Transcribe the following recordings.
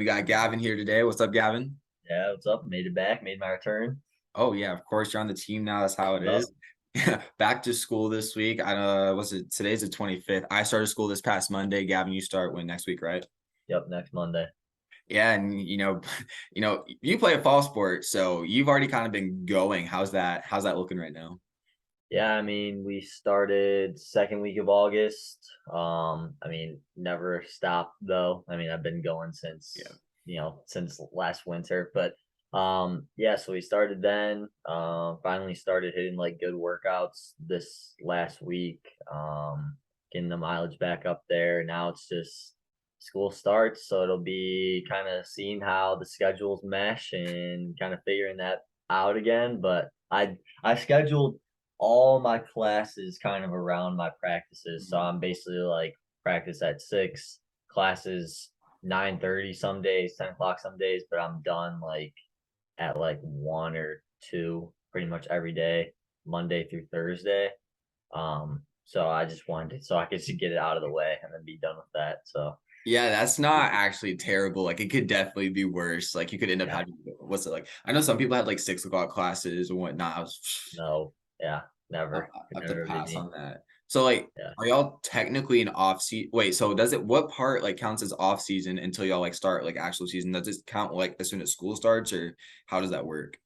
got Gavin here today. What's up, Gavin? Yeah, what's up? Made it back, made my return. Oh yeah, of course you're on the team now. That's how it Yup, is. Back to school this week. I was it today's the 25th. I started school this past Monday. Gavin, you start when next week, right? yep, next Monday. Yeah, and you play a fall sport, so you've already kind of been going. How's that looking right now? Yeah, we started second week of August. Never stopped though. I've been going Yeah. since last winter. But yeah, so we started then. Finally started hitting like good workouts this last week. Getting the mileage back up there. Now it's just school starts, so it'll be kind of seeing how the schedules mesh and kind of figuring that out again. But I scheduled all my classes kind of around my practices. So Mhm. I'm basically like practice at 6, classes 9:30 some days, 10 o'clock some days, but I'm done like at like 1 or 2 pretty much every day, Monday through Thursday. So I just wanted so I could just get it out of the way and then be done with that. So Yeah, that's not actually terrible. Like it could definitely be worse. Like you could end up yeah, having what's it like? I know some people had like 6 o'clock classes and whatnot. no, yeah, I never, I could have to never be pass me. on that. So, like, Yeah. are y'all technically in off season? Wait, so does it what part like counts as off season until y'all like start like actual season? Does it count like as soon as school starts, or how does that work?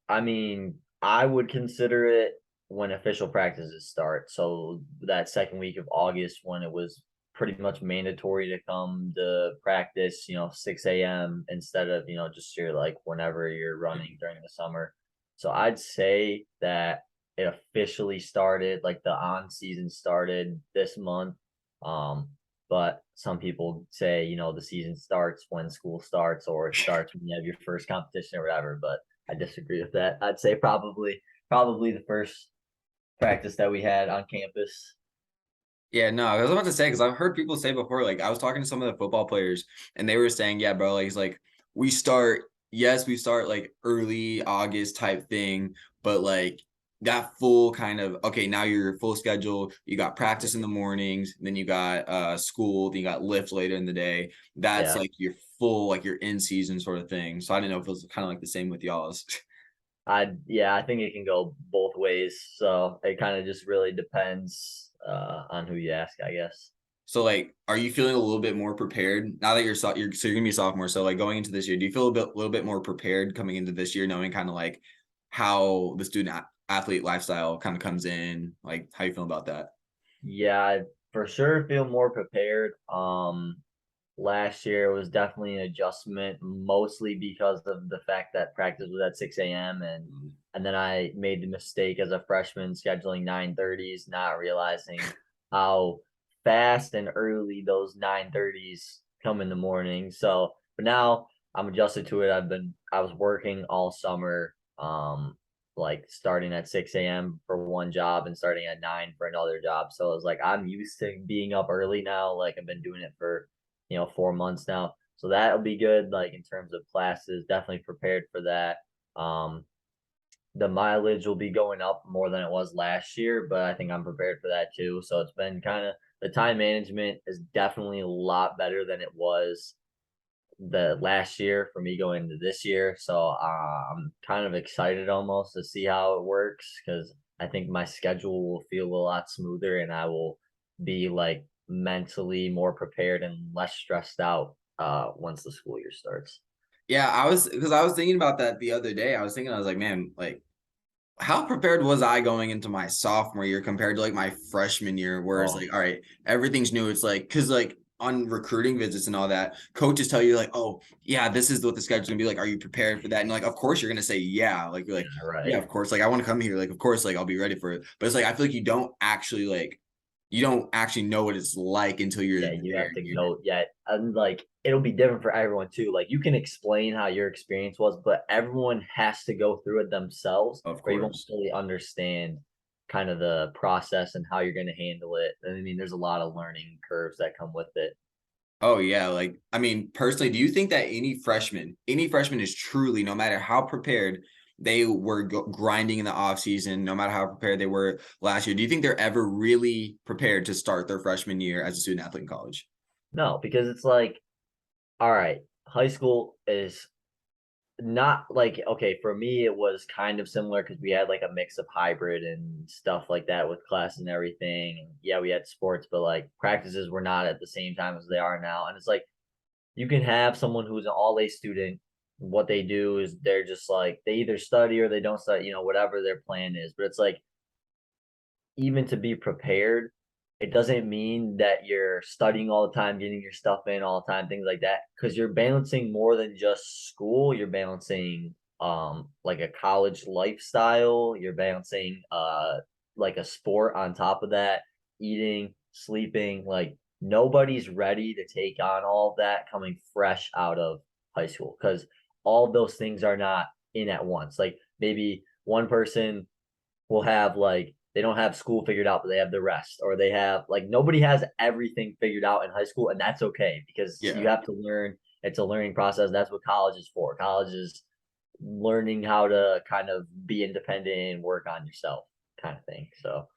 I would consider it when official practices start. So that second week of August when it was pretty much mandatory to come to practice, 6 a.m. instead of, just your like whenever you're running during the summer. So I'd say that it officially started, like the on season started this month. Um, but some people say, the season starts when school starts or it starts when you have your first competition or whatever. But I disagree with that. I'd say probably the first practice that we had on campus. Yeah, no, I was about to say because I've heard people say before, like I was talking to some of the football players and they were saying, yeah, bro, like he's like we start like early August type thing, but like that full kind of okay, now you're full schedule, you got practice in the mornings, then you got school, then you got lift later in the day. That's Yeah. like your full, like your in season sort of thing. So I didn't know if it was kind of like the same with y'all's. I think it can go both ways. So it kind of just really depends on who you ask, I guess. So like, are you feeling a little bit more prepared now that you're gonna be a sophomore? So like going into this year, do you feel little bit more prepared coming into this year, knowing kind of like how the athlete lifestyle kind of comes in? Like, how you feel about that? Yeah, I for sure feel more prepared. Last year was definitely an adjustment, mostly because of the fact that practice was at 6 a.m. and then I made the mistake as a freshman scheduling 9:30s, not realizing how fast and early those 9:30s come in the morning. So, but now I'm adjusted to it. I was working all summer, like starting at 6 a.m. for one job and starting at 9 for another job. So I was like, I'm used to being up early now. Like I've been doing it for 4 months now. So that'll be good, like in terms of classes, definitely prepared for that. Um, the mileage will be going up more than it was last year, but I think I'm prepared for that too. So it's been kind of the time management is definitely a lot better than it was the last year for me going into this year. So I'm kind of excited almost to see how it works because I think my schedule will feel a lot smoother and I will be like mentally more prepared and less stressed out once the school year starts. Yeah, I was thinking about that the other day. I was like, man, like how prepared was I going into my sophomore year compared to like my freshman year, where it's Oh, like, all right, everything's new. It's like, cause like on recruiting visits and all that, coaches tell you like, oh yeah, this is what the schedule's gonna be like. Are you prepared for that? And like, of course you're gonna say yeah. Like you're like, yeah, yeah, right. of course. Like I want to come here. Like of course, like I'll be ready for it. But it's like I feel like you don't actually know what it's like until you're Yeah, you there. have to go. Yeah, and like it'll be different for everyone too. Like you can explain how your experience was, but everyone has to go through it themselves, Of or you won't course. fully understand kind of the process and how you're going to handle it. There's a lot of learning curves that come with it. Oh yeah, like I mean, personally, do you think that any freshman is truly, no matter how prepared they were grinding in the off season, no matter how prepared they were last year, do you think they're ever really prepared to start their freshman year as a student athlete in college? No, because it's like all right, high school is not like okay, for me, it was kind of similar because we had, like, a mix of hybrid and stuff like that with class and everything, and, yeah, we had sports, but, like, practices were not at the same time as they are now, and it's like, you can have someone who's an all-A student, what they do is they're just, like they either study or they don't study, whatever their plan is, but it's like, even to be prepared, it doesn't mean that you're studying all the time, getting your stuff in all the time, things like that, because you're balancing more than just school. You're balancing like a college lifestyle. You're balancing like a sport on top of that, eating, sleeping. Like nobody's ready to take on all of that coming fresh out of high school because all of those things are not in at once. Like maybe one person will have like they don't have school figured out, but they have the rest, or they have like nobody has everything figured out in high school, and that's okay because you Yeah. have to learn. It's a learning process. That's what college is for. College is learning how to kind of be independent and work on yourself, kind of thing. So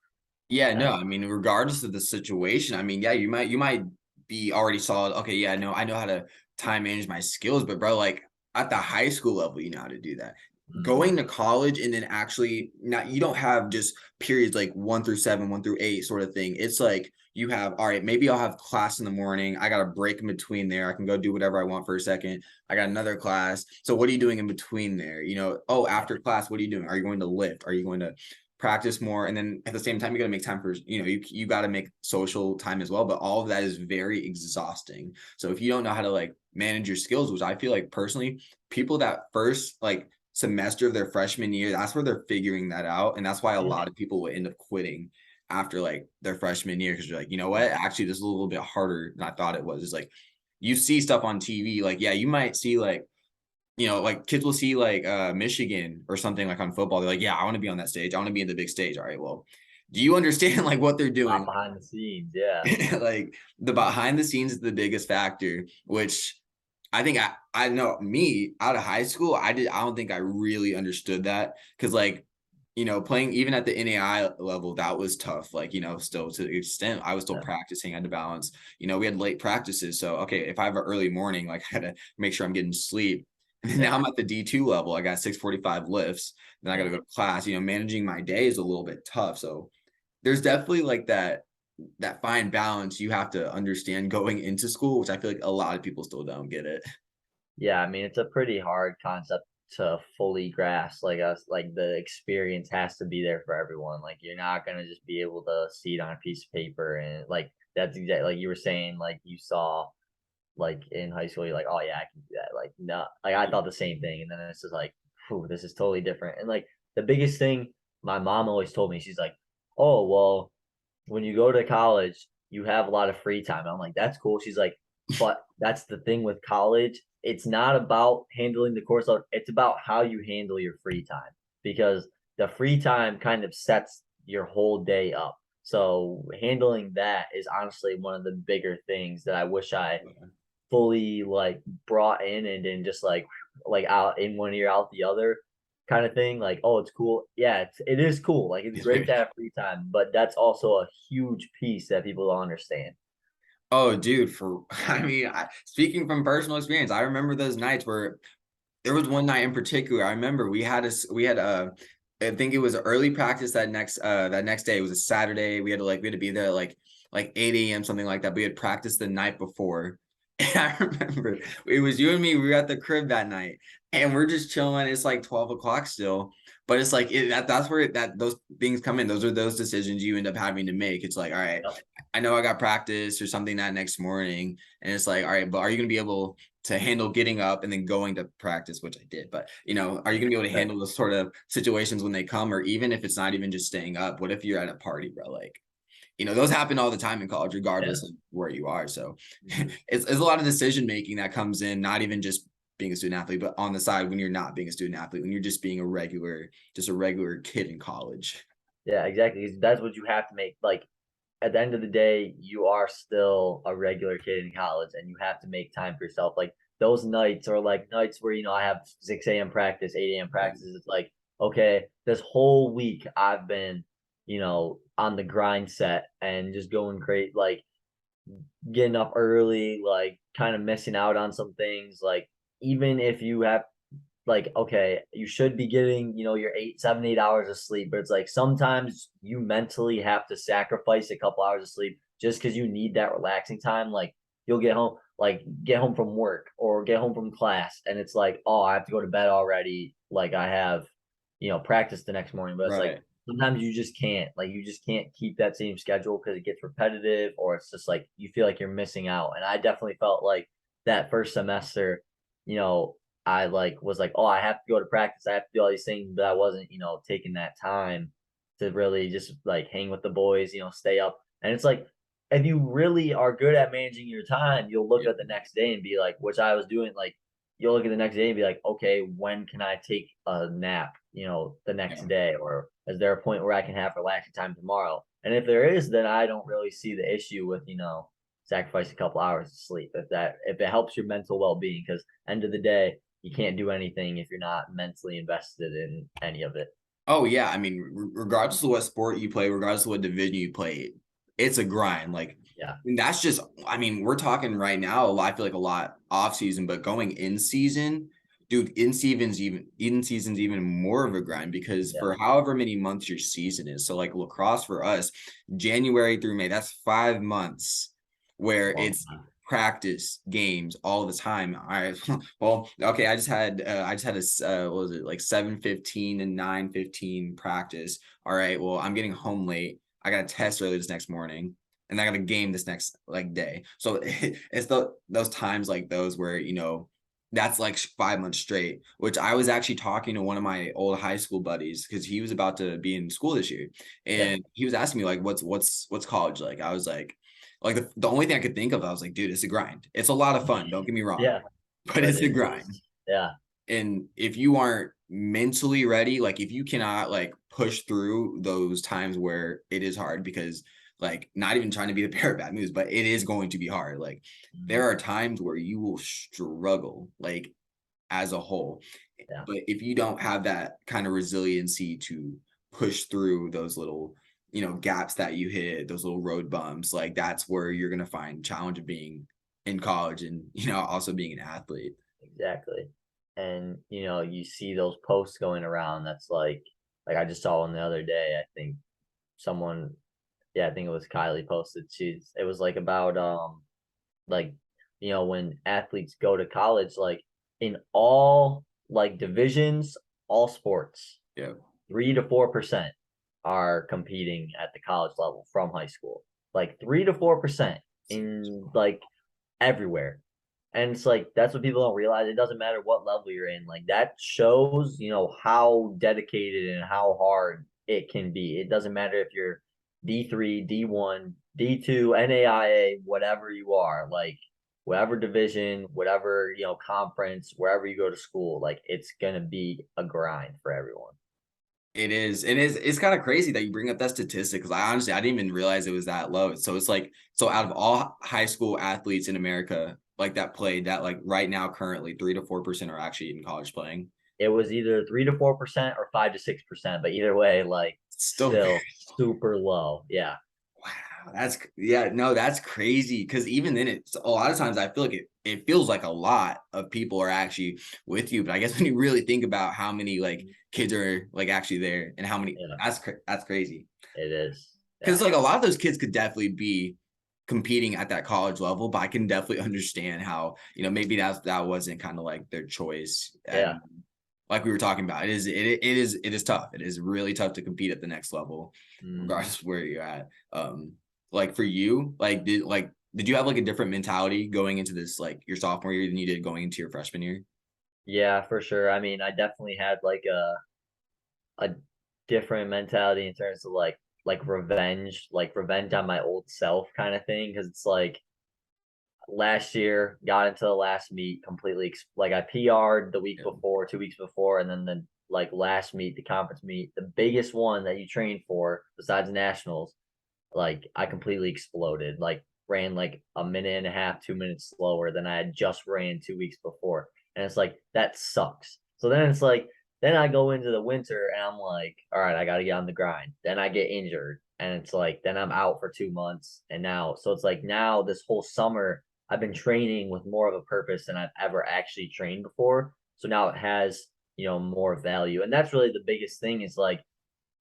Yeah, yeah, no, I mean, regardless of the situation, I mean, yeah, you might be already solid. Okay, yeah, no, I know how to time manage my skills, but bro, like at the high school level, you know how to do that. mhm, Going to college and then actually not you don't have just periods like 1 through 7, 1 through 8 sort of thing. It's like you have, all right, maybe I'll have class in the morning. I got a break in between there. I can go do whatever I want for a second. I got another class. So what are you doing in between there? Oh, yeah, after class, what are you doing? Are you going to lift? Are you going to practice more, and then at the same time you got to make time for you got to make social time as well, but all of that is very exhausting. So if you don't know how to like manage your skills, which I feel like personally people that first like semester of their freshman year, that's where they're figuring that out, and that's why a yeah, lot of people will end up quitting after like their freshman year because you're like, you know what, yeah, actually this is a little bit harder than I thought it was. It's like you see stuff on TV, like yeah, you might see like like kids will see like Michigan or something like on football. They're like, yeah, I want to be on that stage. I want to be in the big stage. All right, well, do you understand like what they're a lot doing? behind the scenes. Yeah, Like the behind the scenes is the biggest factor, which I think I know me out of high school, I don't think I really understood that because like playing even at the NAI level, that was tough. Like, still to the extent I was still yeah, practicing, I had to balance. We had late practices. So, okay, if I have an early morning, like I had to make sure I'm getting sleep. And then now yeah, I'm at the D2 level. I got 6:45 lifts. Then I got to yeah. go to class. Managing my day is a little bit tough. So there's definitely like that fine balance you have to understand going into school, which I feel like a lot of people still don't get it. Yeah, I mean, it's a pretty hard concept to fully grasp. Like us, like the experience has to be there for everyone. Like you're not gonna just be able to see it on a piece of paper and like that's exactly like you were saying. Like you saw like in high school, you're like, oh yeah, I can do that. Like no, like I thought the same thing, and then it's just like, whew, this is totally different. And like the biggest thing my mom always told me, she's like, oh well, when you go to college, you have a lot of free time. I'm like, that's cool. She's like, but that's the thing with college. It's not about handling the course load. It's about how you handle your free time because the free time kind of sets your whole day up. So handling that is honestly one of the bigger things that I wish I fully like brought in and then just like out in one ear out the other kind of thing. Like, oh, it's cool. Yeah, it is cool. Like it's great to have free time, but that's also a huge piece that people don't understand. Oh, dude, I mean, speaking from personal experience, I remember those nights where there was one night in particular. I remember I think it was early practice that next day. It was a Saturday. We had to be there like 8 a.m. something like that. We had practiced the night before. And I remember it was you and me. We were at the crib that night, and we're just chilling. It's like 12 o'clock still, but it's like that's where those things come in. Those are those decisions you end up having to make. It's like, all right, Yep. I know I got practice or something that next morning, and it's like, all right, but are you gonna be able to handle getting up and then going to practice, which I did, but are you gonna be able to Right. handle those sort of situations when they come, or even if it's not even just staying up? What if you're at a party, bro? Like, those happen all the time in college, Yeah. regardless of where you are. So Mhm. it's a lot of decision making that comes in, not even just being a student athlete, but on the side when you're not being a student athlete, when you're just being just a regular kid in college. Yeah, exactly. 'Cause that's what you have to make. Like at the end of the day, you are still a regular kid in college and you have to make time for yourself. Like those nights are like nights where, I have 6 a.m. practice, 8 a.m. practices. It's like, okay, this whole week I've been, on the grind set and just going great. Like getting up early, like kind of missing out on some things. Like even if you have like okay, you should be getting, your 8 7 8 hours of sleep, but it's like sometimes you mentally have to sacrifice a couple hours of sleep just because you need that relaxing time. Like you'll get home from work or get home from class, and it's like, oh, I have to go to bed already. Like I have, practice the next morning, but it's like Right. sometimes you just can't. Like you just can't keep that same schedule because it gets repetitive, or it's just like you feel like you're missing out. And I definitely felt like that first semester, you know, I like was like, oh, I have to go to practice. I have to do all these things, but I wasn't, taking that time to really just like hang with the boys, stay up. And it's like, if you really are good at managing your time, you'll look Yeah. at the next day and be like, which I was doing, like, you'll look at the next day and be like, okay, when can I take a nap, the next Yeah. day? Or is there a point where I can have relaxing time tomorrow? And if there is, then I don't really see the issue with, sacrifice a couple hours of sleep if it helps your mental well-being, because end of the day you can't do anything if you're not mentally invested in any of it. Oh yeah, I mean, regardless of what sport you play, regardless of what division you play, it's a grind. Like, Yeah. and that's just, I mean, we're talking right now. I feel like a lot off season, but going in season, dude, in season's even more of a grind because Yeah. for however many months your season is. So like lacrosse for us, January through May, that's 5 months It's a where long it's time. practice games all the time. I well, okay, I just had what was it, like 7:15 and 9:15 practice. All right, well, I'm getting home late. I got a test early this next morning, and I got a game this next like day. So it's those times like those where that's like 5 months straight. Which I was actually talking to one of my old high school buddies because he was about to be in school this year, Yeah. and he was asking me like, what's college like? I was like the only thing I could think of, I was like, dude, it's a grind. It's a lot of fun. Don't get me wrong, Yeah. but But it's a it grind. is. Yeah. And if you aren't mentally ready, like if you cannot like push through those times where it is hard, because like not even trying to be the bearer of bad news, but it is going to be hard. Like there Mhm. are times where you will struggle, like as a whole. Yeah. But if you don't have that kind of resiliency to push through those little, gaps that you hit, those little road bumps, like that's where you're gonna find challenge of being in college and also being an athlete. Exactly. And you see those posts going around that's like I just saw one the other day. I think someone, yeah, I think it was Kylie posted. It was like about like when athletes go to college, like in all like divisions, all sports, Yeah. 3 to 4% are competing at the college level from high school. Like 3 to 4% in like everywhere. And it's like that's what people don't realize. It doesn't matter what level you're in. Like that shows, how dedicated and how hard it can be. It doesn't matter if you're D3, D1, D2, NAIA, whatever you are, like whatever division, whatever, conference, wherever you go to school, like it's gonna be a grind for everyone. It is. It's kind of crazy that you bring up that statistic because I didn't even realize it was that low. So it's like, so out of all high school athletes in America, like that played, that like right now currently 3 to 4% are actually in college playing. It was either 3 to 4% or 5 to 6%, but either way, like Still very still super low. Yeah. wow. Yeah, no, that's crazy. Cause even then it's a lot of times I feel like it feels like a lot of people are actually with you. But I guess when you really think about how many like kids are like actually there and how many Yeah, that's crazy. it is. Because Yeah. like a lot of those kids could definitely be competing at that college level, but I can definitely understand how, maybe that wasn't kind of like their choice. Yeah. And like we were talking about, it is tough. It is really tough to compete at the next level, Mhm. regardless of where you're at. Like for you, did you have like a different mentality going into this like your sophomore year than you did going into your freshman year? Yeah, for sure. I mean, I definitely had like a different mentality in terms of like revenge on my old self kind of thing. Cause it's like last year, got into the last meet completely. Like I PR'd the week Yeah. before, 2 weeks before, and then the like last meet, the conference meet, the biggest one that you train for besides nationals. Like I completely exploded. Like ran like a minute and a half, 2 minutes slower than I had just ran 2 weeks before, and it's like that sucks. So then then I go into the winter and I'm like, all right, I got to get on the grind. Then I get injured, and it's like then I'm out for 2 months, and now so it's like now this whole summer I've been training with more of a purpose than I've ever actually trained before. So now it has, more value. And that's really the biggest thing is like,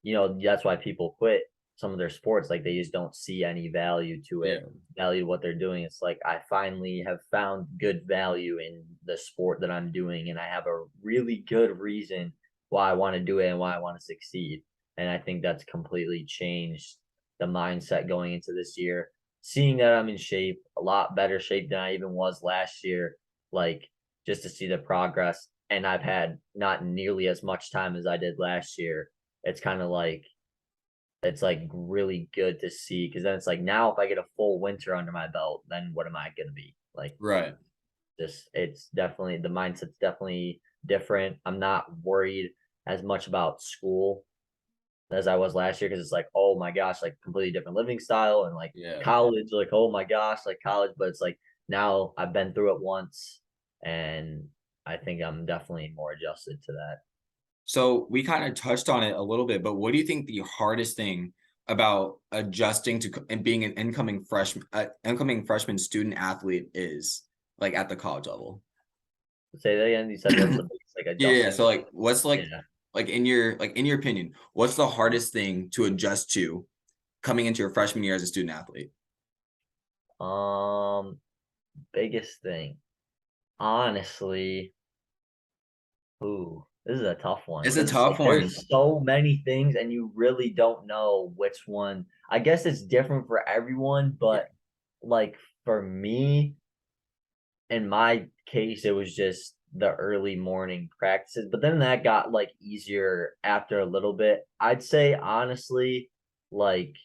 that's why people quit some of their sports. Like they just don't see any value to it, Yeah. value what they're doing. It's like I finally have found good value in the sport that I'm doing, and I have a really good reason why I want to do it and why I want to succeed. And I think that's completely changed the mindset going into this year. Seeing that I'm in shape, a lot better shape than I even was last year, like just to see the progress. And I've had not nearly as much time as I did last year. It's kind of like it's like really good to see because then it's like now if I get a full winter under my belt, then what am I gonna be? Like Right. this it's definitely the mindset's definitely different. I'm not worried as much about school as I was last year because it's like, oh my gosh, like completely different living style and like Yeah. college, like oh my gosh, like college, but it's like now I've been through it once and I think I'm definitely more adjusted to that. So we kind of touched on it a little bit, but what do you think the hardest thing about adjusting to and being an incoming freshman student athlete is like at the college level? Say that again. You said what's the biggest like Yeah. adjusting? So like, what's Yeah. like in your opinion, what's the hardest thing to adjust to coming into your freshman year as a student athlete? Um, biggest thing. Honestly, ooh, this is a tough one It's a because it's like tough one. there's so many things and you really don't know which one. I guess it's different for everyone, Yeah. but like for me, in my case, it was just the early morning practices, but then that got like easier after a little bit. I'd say honestly, like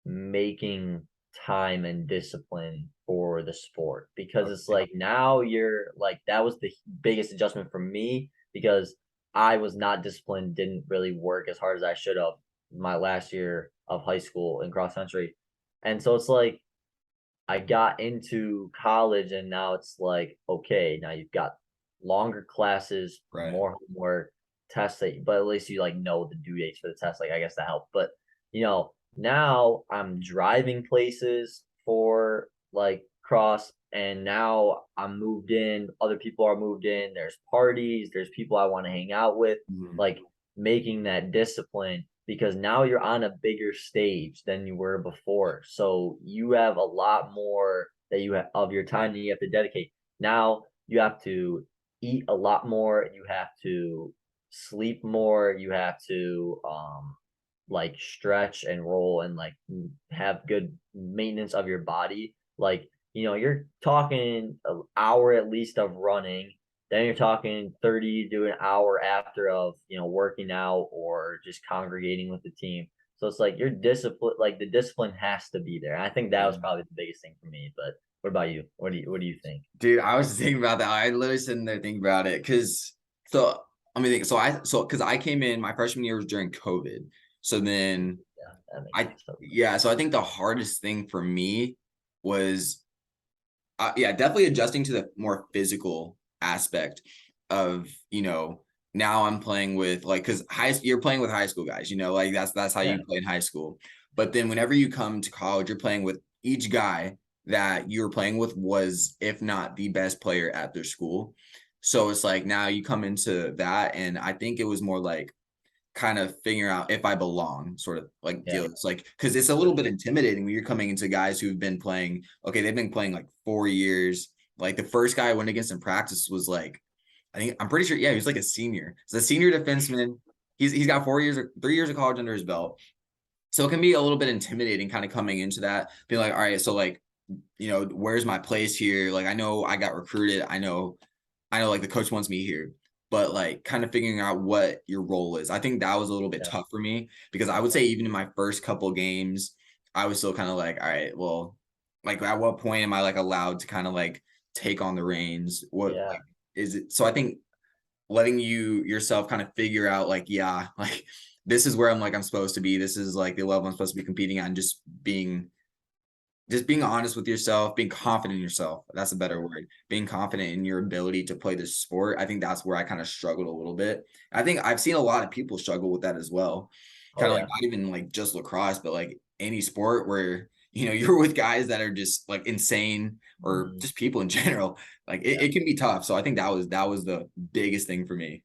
making time and discipline for the sport because it's Okay. like now you're like that was the biggest adjustment for me because I was not disciplined, didn't really work as hard as I should have my last year of high school in cross country. And so it's like I got into college and now it's like, okay, now you've got longer classes, Right. more homework, tests that but at least you like know the due dates for the test. Like I guess that helped. But now I'm driving places for like cross and now I'm moved in, other people are moved in, there's parties, there's people I want to hang out with, Mhm. like making that discipline because now you're on a bigger stage than you were before. So you have a lot more that you have of your time that you have to dedicate. Now you have to eat a lot more, you have to sleep more, you have to like stretch and roll and like have good maintenance of your body. Like, you're talking an hour at least of running, then you're talking 30 to an hour after of, working out or just congregating with the team. So it's like your discipline, like the discipline has to be there. And I think that was Yeah. probably the biggest thing for me. But what about you? What do you think? Dude, I was thinking about that. I literally sitting there thinking about it because so I mean, because I came in my freshman year was during COVID. So then Yeah, that makes I sense. So, yeah, so I think the hardest thing for me was yeah, definitely adjusting to the more physical aspect of, now I'm playing with like because you're playing with high school guys, like that's how yeah, you play in high school. But then whenever you come to college, you're playing with each guy that you were playing with was, if not the best player at their school. So it's like now you come into that, and I think it was more like kind of figuring out if I belong, sort of like yeah, deal. It's like because it's a for little bit sure. intimidating when you're coming into guys who've been playing. Okay, they've been playing like 4 years. Like the first guy I went against in practice was like, I'm pretty sure, yeah, he was like a senior. He's a senior defenseman. He's got 4 years or 3 years of college under his belt. So it can be a little bit intimidating kind of coming into that, being like, all right, so like, where's my place here? Like I know I got recruited. I know like the coach wants me here, but like kind of figuring out what your role is. I think that was a little bit Yeah, tough for me because I would say even in my first couple games, I was still kind of like, all right, well, like at what point am I like allowed to kind of like take on the reins? What yeah, like is it? So I think letting yourself kind of figure out like, yeah, like this is where I'm supposed to be. This is like the level I'm supposed to be competing at, and just being honest with yourself, being confident in yourself. That's a better word. Being confident in your ability to play this sport. I think that's where I kind of struggled a little bit. I think I've seen a lot of people struggle with that as well. Oh kind of like yeah. not even like just lacrosse, but like any sport where you're with guys that are just like insane or Mhm. just people in general. Like Yeah, it can be tough. So I think that was the biggest thing for me.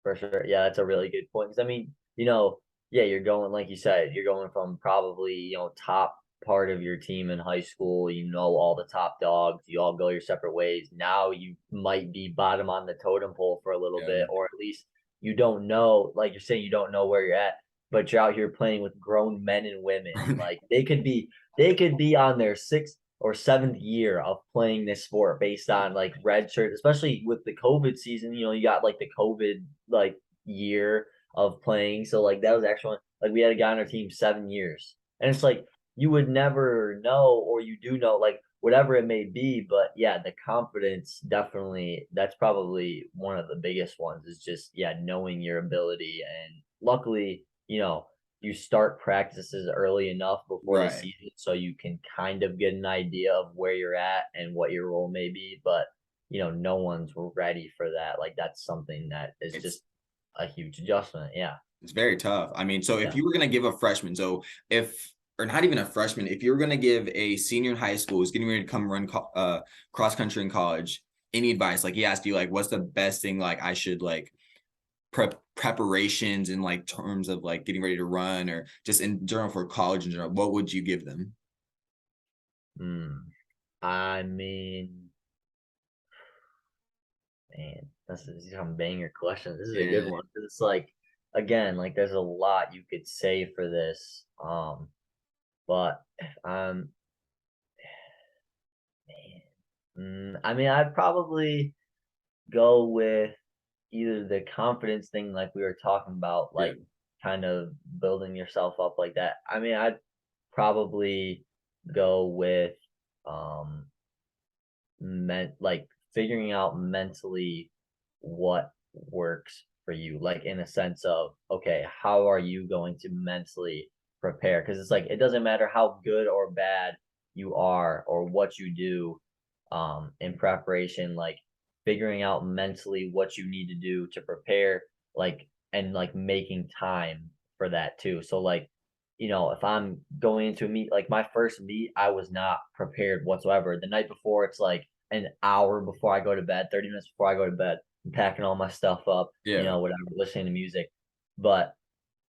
for sure. Yeah, that's a really good point. 'Cause I mean, yeah, you're going like you said, you're going from probably, top part of your team in high school, all the top dogs, you all go your separate ways. Now you might be bottom on the totem pole for a little Yeah. bit, or at least you don't know, like you're saying, you don't know where you're at, but you're out here playing with grown men and women. Like they could be on their sixth or seventh year of playing this sport based on like red shirt, especially with the COVID season. You got like the COVID like year of playing. So like that was actually like we had a guy on our team 7 years. And it's like you would never know, or you do know, like whatever it may be. But yeah, the confidence definitely, that's probably one of the biggest ones, is just yeah, knowing your ability. And luckily, you start practices early enough before the Right. season so you can kind of get an idea of where you're at and what your role may be. But no one's ready for that. Like that's something that is It's just a huge adjustment. Yeah. it's very tough. I mean, so if Yeah. you were gonna give a freshman, so if or not even a freshman, if you were gonna give a senior in high school who's getting ready to come run cross country in college, any advice? Like he asked you, like, what's the best thing like I should like preparations in like terms of like getting ready to run or just in general for college in general, what would you give them? Mm. I mean, man, this is some banger question. This is a good Yeah, one. 'Cause it's like, again, like there's a lot you could say for this. But um, I mean, I'd probably go with either the confidence thing, like we were talking about, yeah, like kind of building yourself up like that. I mean, I'd probably go with um like figuring out mentally what works for you, like in a sense of, okay, how are you going to mentally prepare? Because it's like it doesn't matter how good or bad you are or what you do in preparation, like figuring out mentally what you need to do to prepare, like, and like making time for that too. So like, if I'm going into a meet, like my first meet, I was not prepared whatsoever. The night before, it's like an hour before I go to bed, 30 minutes before I go to bed, I'm packing all my stuff up, yeah, whatever, listening to music. But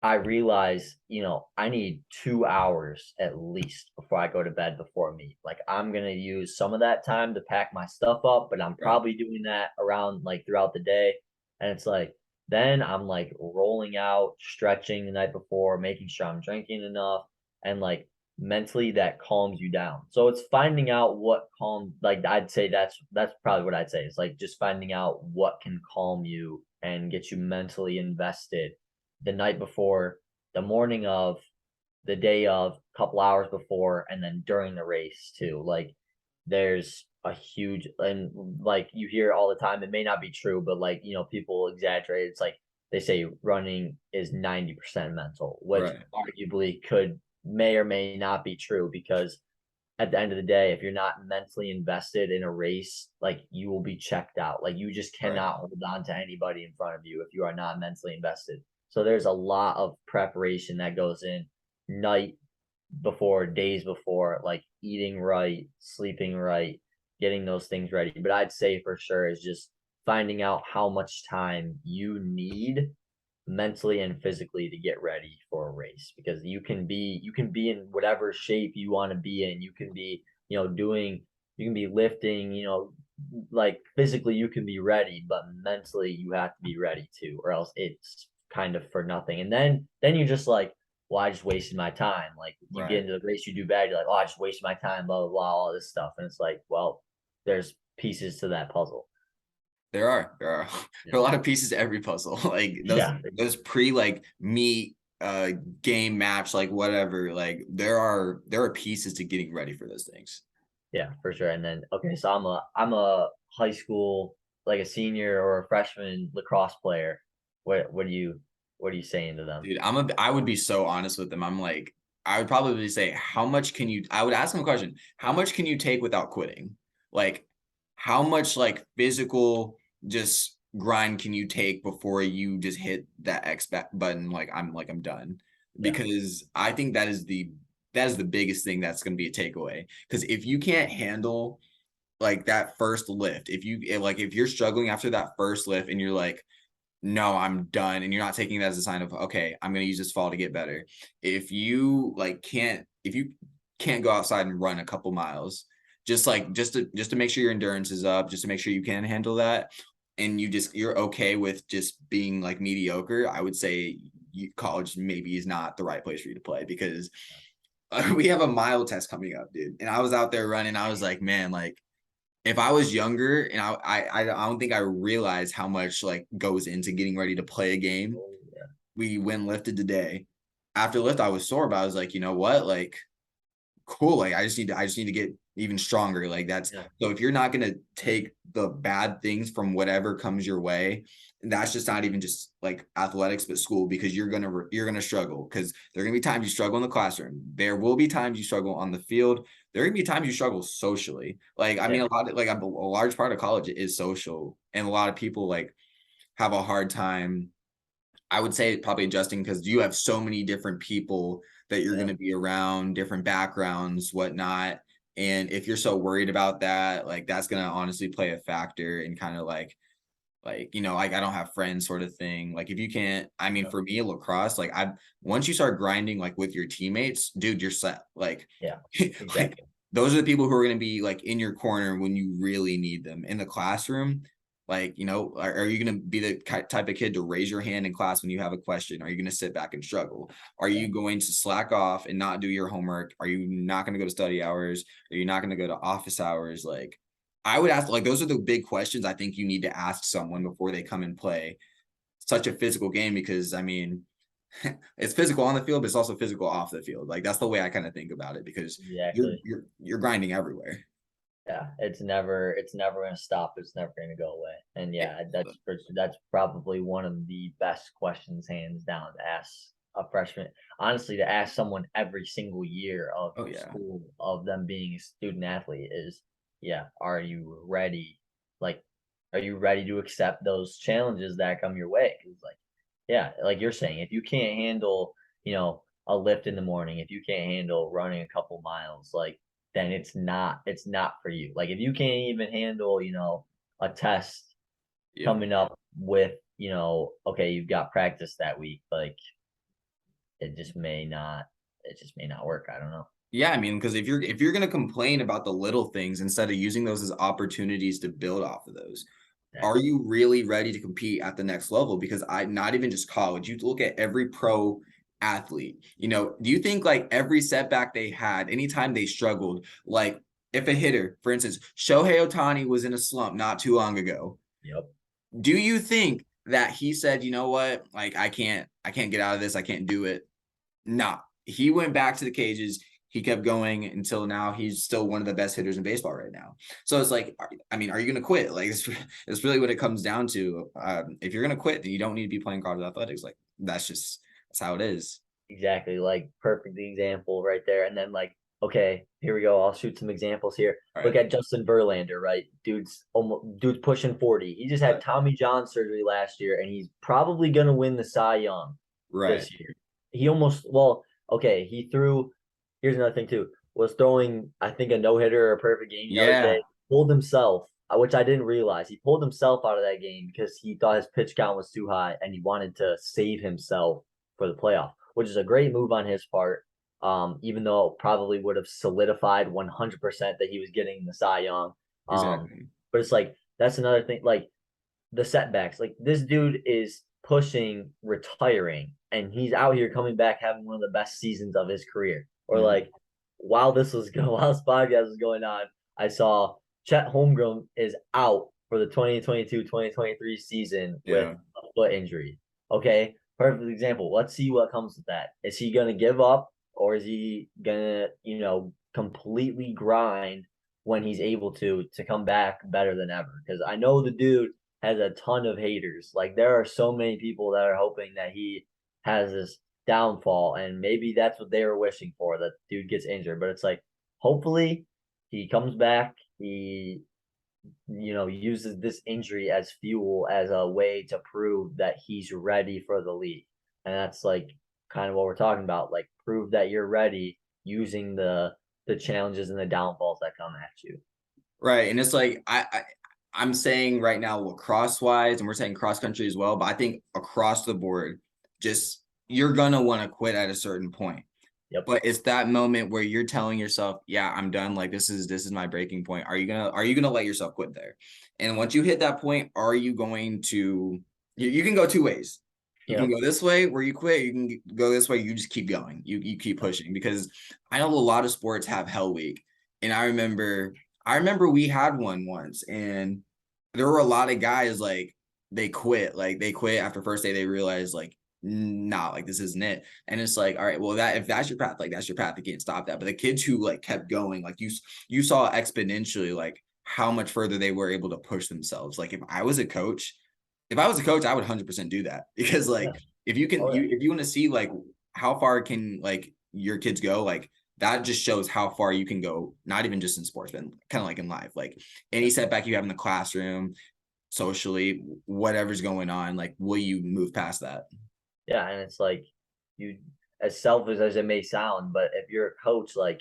I realize, I need 2 hours at least before I go to bed before me. Like I'm gonna use some of that time to pack my stuff up, but I'm right, probably doing that around like throughout the day. And it's like then I'm like rolling out, stretching the night before, making sure I'm drinking enough, and like mentally that calms you down. So it's finding out what calm, like I'd say that's probably what I'd say. It's like just finding out what can calm you and get you mentally invested the night before, the morning of, the day of, couple hours before, and then during the race too. Like there's a huge, and like you hear all the time, it may not be true, but like, people exaggerate. It's like they say running is 90% mental, which right, arguably could may or may not be true because at the end of the day, if you're not mentally invested in a race, like you will be checked out. Like you just right. cannot hold on to anybody in front of you if you are not mentally invested. So there's a lot of preparation that goes in night before, days before, like eating right, sleeping right, getting those things ready. But I'd say for sure is just finding out how much time you need mentally and physically to get ready for a race, because you can be in whatever shape you want to be in. You can be, doing, you can be lifting, like physically you can be ready, but mentally you have to be ready too, or else it's kind of for nothing. And then you're just like, well, I just wasted my time. Like you get Right. into the race, you do bad, you're like, oh, I just wasted my time, blah blah blah, all this stuff. And it's like, well, there's pieces to that puzzle. There are there are a Yeah. lot of pieces to every puzzle. Like those Yeah. those pre like meet game match, like whatever. Like there are pieces to getting ready for those things. Yeah, for sure. And then okay, so I'm a high school, like a senior or a freshman lacrosse player. What are you saying to them? Dude, I would be so honest with them. I'm like, I would probably say, how much can you I would ask them a question, how much can you take without quitting? Like, how much like physical just grind can you take before you just hit that X button? Like I'm done. Yeah. because I think that is the biggest thing that's going to be a takeaway. Because if you can't handle like that first lift, if you're struggling after that first lift and you're like, no, I'm done, and you're not taking that as a sign of, okay, I'm going to use this fall to get better. If you can't go outside and run a couple miles, just to make sure your endurance is up, just to make sure you can handle that, and you're okay with just being like mediocre, I would say college maybe is not the right place for you to play, because we have a mile test coming up, dude. And I was out there running. I was like, man, like if I was younger, and I don't think I realized how much like goes into getting ready to play a game. Oh, yeah. We went lifted today. After lift, I was sore, but I was like, you know what? Like, cool. Like, I just need to get even stronger. Like that's Yeah. so if you're not gonna take the bad things from whatever comes your way, that's just not even just like athletics, but school, because you're gonna struggle, because there are gonna be times you struggle in the classroom. There will be times you struggle on the field. There are gonna be times you struggle socially. Like, I mean, Yeah. a large part of college is social, and a lot of people like have a hard time, I would say, probably adjusting, because you have so many different people that you're going Yeah. to be around, different backgrounds, whatnot. And if you're so worried about that, like that's going to honestly play a factor in kind of like, like I don't have friends sort of thing. Like if you can't, I mean, Yeah. for me, lacrosse, once you start grinding like with your teammates, dude, you're set. Like, Yeah. like Exactly. those are the people who are going to be like in your corner when you really need them in the classroom. Like, are you going to be the type of kid to raise your hand in class when you have a question? Are you going to sit back and struggle? Are Yeah. you going to slack off and not do your homework? Are you not going to go to study hours? Are you not going to go to office hours? Like, I would ask, like, those are the big questions I think you need to ask someone before they come and play such a physical game, because I mean, it's physical on the field, but it's also physical off the field. Like that's the way I kind of think about it, because Exactly. you're grinding everywhere. Yeah, it's never gonna stop. It's never gonna go away. And Yeah. yeah, that's probably one of the best questions, hands down, to ask a freshman. Honestly, to ask someone every single year of Oh yeah. school, of them being a student athlete, is, yeah, are you ready? Like, are you ready to accept those challenges that come your way? Because, like, yeah, like you're saying, if you can't handle, a lift in the morning, if you can't handle running a couple miles, like, then it's not for you. Like if you can't even handle, a test Yep. coming up with, okay, you've got practice that week, like it just may not work. I don't know. Yeah, I mean, because if you're gonna complain about the little things instead of using those as opportunities to build off of those, are Exactly. you really ready to compete at the next level? Because not even just college, you look at every pro athlete, do you think like every setback they had, anytime they struggled, like if a hitter, for instance, Shohei Ohtani was in a slump not too long ago, Yep. do you think that he said, you know what, like I can't get out of this, I can't do it? Nah, he went back to the cages. He kept going until now he's still one of the best hitters in baseball right now. So it's like, I mean, are you going to quit? Like, it's really what it comes down to. If you're going to quit, then you don't need to be playing college athletics. Like, that's how it is. Exactly. Like perfect example right there. And then, like, okay, here we go. I'll shoot some examples here. All Look right. at Justin Verlander, right? Dude's pushing 40. He just had Right. Tommy John surgery last year, and he's probably gonna win the Cy Young Right. this year. He almost, well, okay, he threw, here's another thing too, was throwing, I think, a no-hitter or a perfect game the other Yeah. day, pulled himself, which I didn't realize. He pulled himself out of that game because he thought his pitch count was too high and he wanted to save himself for the playoff, which is a great move on his part. Even though it probably would have solidified 100% that he was getting the Cy Young. Exactly. But it's like, that's another thing. Like, the setbacks. Like this dude is pushing retiring, and he's out here coming back having one of the best seasons of his career. Or Mhm. like while this was going, while this podcast was going on, I saw Chet Holmgren is out for the 2022-2023 season with Yeah. a foot injury. Okay, perfect example. Let's see what comes with that. Is he gonna give up, or is he gonna, completely grind when he's able to come back better than ever? Because I know the dude has a ton of haters. Like there are so many people that are hoping that he has this downfall, and maybe that's what they were wishing for, that dude gets injured. But it's like, hopefully he comes back, he uses this injury as fuel, as a way to prove that he's ready for the league. And that's like, kind of what we're talking about, like prove that you're ready using the challenges and the downfalls that come at you. Right. And it's like I'm saying right now lacrosse wise, and we're saying cross country as well, but I think across the board, just you're gonna want to quit at a certain point. Yep. But it's that moment where you're telling yourself, yeah, I'm done. Like this is my breaking point. Are you gonna let yourself quit there? And once you hit that point, are you going to you can go two ways. You can Yep. go this way where you quit, you can go this way, you just keep going. You keep pushing because I know a lot of sports have hell week. And I remember we had one once and there were a lot of guys like they quit. Like they quit after first day, they realized like nah, like this isn't it. And it's like, all right, well, that if that's your path, like that's your path. You can't stop that. But the kids who like kept going, like you saw exponentially like how much further they were able to push themselves. Like if I was a coach, I would 100% do that because Yeah. like if you can Oh yeah. if you want to see like how far can like your kids go, like that just shows how far you can go, not even just in sports, but kind of like in life. Like any Yeah. setback you have in the classroom, socially, whatever's going on, like will you move past that? Yeah, and it's like you as selfish as it may sound, but if you're a coach, like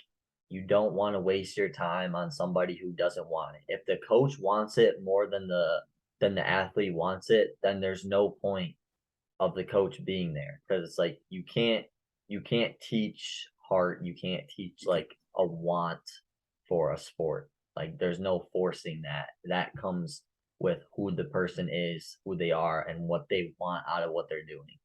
you don't want to waste your time on somebody who doesn't want it. If the coach wants it more than the athlete wants it, then there's no point of the coach being there because it's like you can't teach heart, you can't teach like a want for a sport. Like there's no forcing that. That comes with who the person is, who they are, and what they want out of what they're doing.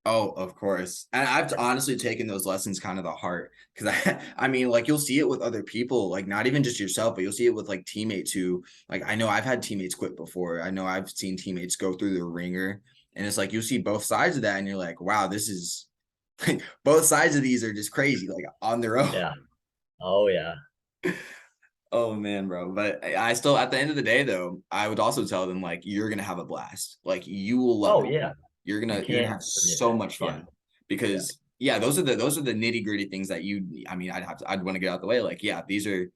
Oh, of course. And I've honestly taken those lessons kind of to heart because I mean, like you'll see it with other people, like not even just yourself, but you'll see it with like teammates who, like, I know I've had teammates quit before. I know I've seen teammates go through the ringer, and it's like you'll see both sides of that, and you're like, wow, this is both sides of these are just crazy, like on their own. Yeah. Oh yeah. Oh man, bro. But I still, at the end of the day, though, I would also tell them like you're gonna have a blast. Like you will love Oh it. yeah. You're gonna have Forget so that. much Yeah. fun Yeah. because yeah, those are the nitty-gritty things that I mean, I'd want to get out the way. Like, yeah, these are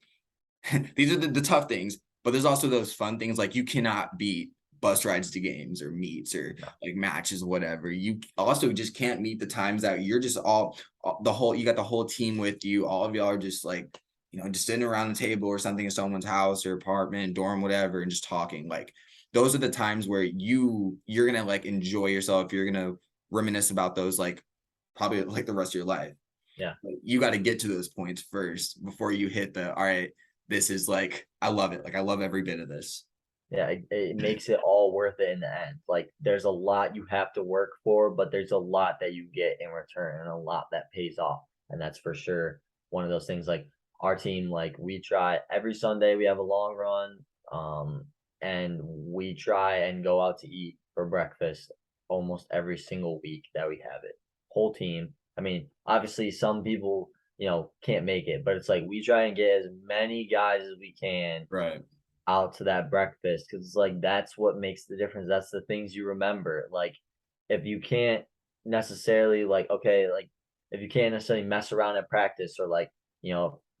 these are the tough things, but there's also those fun things like you cannot beat bus rides to games or meets or No. like matches, whatever. You also just can't meet the times that you're just all the whole you got the whole team with you. All of y'all are just like, just sitting around the table or something in someone's house or apartment, dorm, whatever, and just talking. Like those are the times where you're gonna like enjoy yourself. You're gonna reminisce about those like probably like the rest of your life. Yeah. Like, you got to get to those points first before you hit the all right, this is like I love it. Like I love every bit of this. Yeah, it makes it all worth it in the end. Like there's a lot you have to work for, but there's a lot that you get in return and a lot that pays off. And that's for sure one of those things like our team, like we try every Sunday we have a long run. And we try and go out to eat for breakfast almost every single week that we have it. Whole team. I mean, obviously some people, can't make it, but it's like we try and get as many guys as we can Right. out to that breakfast because it's like that's what makes the difference. That's the things you remember. Like if you can't necessarily like okay, like if you can't necessarily mess around at practice or like,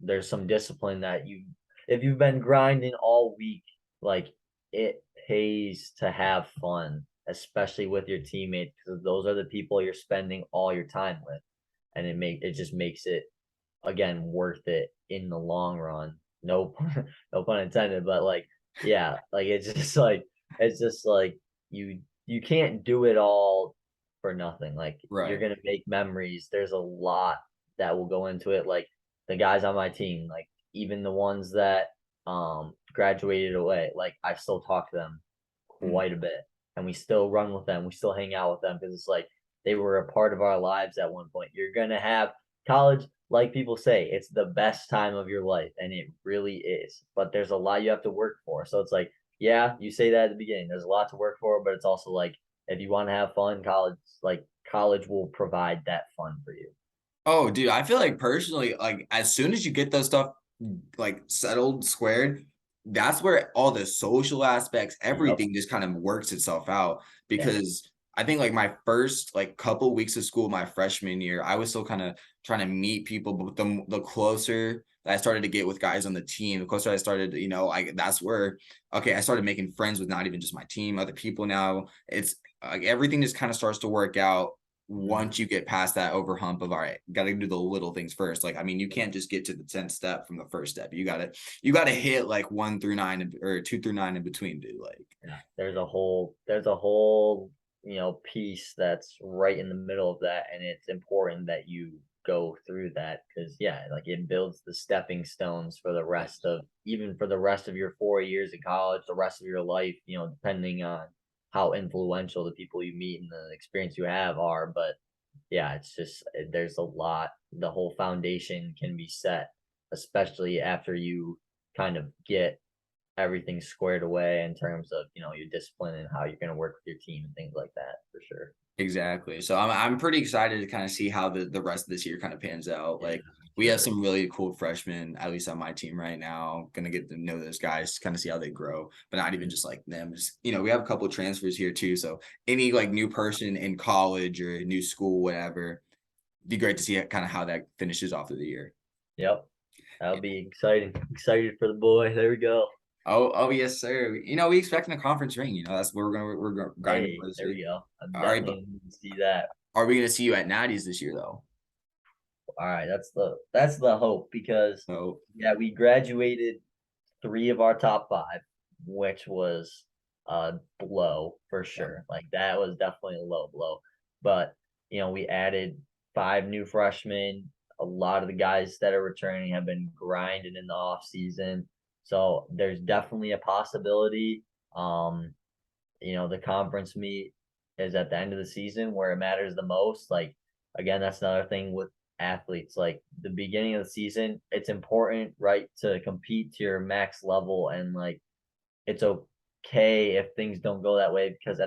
there's some discipline that you if you've been grinding all week, like it pays to have fun, especially with your teammates because those are the people you're spending all your time with. And it just makes it again worth it in the long run. No no pun intended, but like yeah, like it's just like you can't do it all for nothing. Like you're Right. gonna make memories. There's a lot that will go into it. Like the guys on my team, like even the ones that graduated away, like I still talk to them Mm. quite a bit. And we still run with them. We still hang out with them because it's like they were a part of our lives at one point. You're gonna have college, like people say, it's the best time of your life, and it really is. But there's a lot you have to work for. So it's like, yeah, you say that at the beginning. There's a lot to work for, but it's also like if you want to have fun, college will provide that fun for you. Oh, dude, I feel like personally, like as soon as you get those stuff like settled, squared, that's where all the social aspects, Yep. everything just kind of works itself out. Yeah. Because I think like my first like couple weeks of school, my freshman year, I was still kind of trying to meet people, but the closer that I started to get with guys on the team, the closer I started, that's where okay, I started making friends with not even just my team, other people now. It's like everything just kind of starts to work out once you get past that over hump of all right, got to do the little things first. Like, I mean, you can't just get to the 10th step from the first step. You gotta hit like 1 through 9 or 2 through 9 in between, dude. Like, Yeah, there's a whole, piece that's right in the middle of that, and it's important that you go through that because yeah, like it builds the stepping stones for the rest of even for the rest of your 4 years in college, the rest of your life, depending on how influential the people you meet and the experience you have are. But yeah, it's just there's a lot. The whole foundation can be set, especially after you kind of get everything squared away in terms of your discipline and how you're going to work with your team and things like that for sure. exactly. So I'm pretty excited to kind of see how the rest of this year kind of pans out. Yeah, Like we have sure. some really cool freshmen, at least on my team right now. Gonna get to know those guys, kind of see how they grow, but not even just like them. Just we have a couple of transfers here too. So any like new person in college or new school, whatever, be great to see kind of how that finishes off of the year. Yep, that'll be exciting. Excited for the boy. There we go. Oh yes, sir. We expecting a conference ring. That's where we're grinding Hey, for this there week. we go. I'm All right, but definitely need to see that. are we gonna see you at Natty's this year though? All right, that's the hope because So yeah, we graduated three of our top five, which was a blow for yeah, sure. Like that was definitely a low blow. But we added five new freshmen. A lot of the guys that are returning have been grinding in the off season. So there's definitely a possibility. The conference meet is at the end of the season where it matters the most. Like again, that's another thing with athletes. Like the beginning of the season, it's important, right, to compete to your max level and like it's okay if things don't go that way because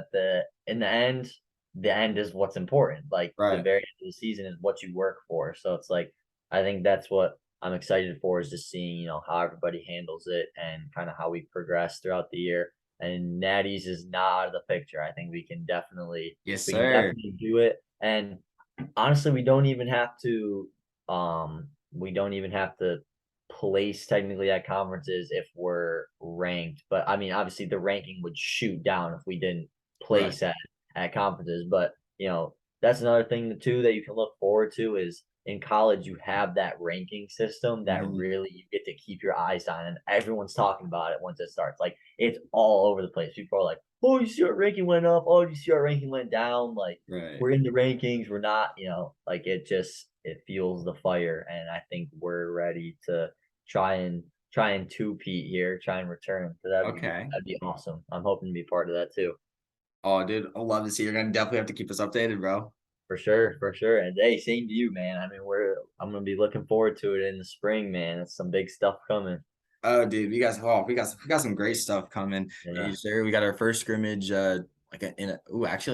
in the end is what's important. Like the right. very end of the season is what you work for. So it's like I think that's what I'm excited for is just seeing, how everybody handles it and kind of how we progress throughout the year. And Natty's is not out of the picture. I think Yes, we can sir. definitely do it. And honestly, we don't even have to place technically at conferences if we're ranked. But I mean, obviously the ranking would shoot down if we didn't Right. place at conferences. But that's another thing too that you can look forward to is in college you have that ranking system that Mhm. really you get to keep your eyes on and everyone's talking about it once it starts. Like it's all over the place. People are like, oh, you see our ranking went up, oh, you see our ranking went down. Like Right. we're in the rankings, we're not, like it fuels the fire. And I think we're ready to try and two-peat here, try and return. So Okay. that'd be awesome. I'm hoping to be part of that too. Oh, dude, I love to see. You're gonna definitely have to keep us updated, bro. For sure, for sure. And hey, same to you, man. I mean, I'm gonna be looking forward to it in the spring, man. It's some big stuff coming. Oh, dude, we got some great stuff coming. Yeah, Yes, sir. We got our first scrimmage, actually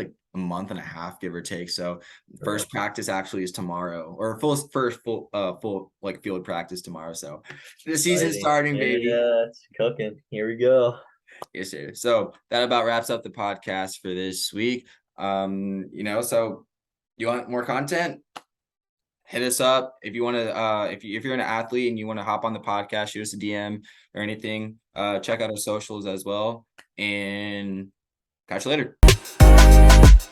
like a month and a half, give or take. So bro. first practice actually is tomorrow, or full like field practice tomorrow. So the season's Exciting. starting, baby. Yeah, it's cooking. Here we go. Yes, sir. So that about wraps up the podcast for this week. So you want more content? Hit us up if you want to if you're an athlete and you want to hop on the podcast, shoot us a DM or anything. Check out our socials as well, and catch you later.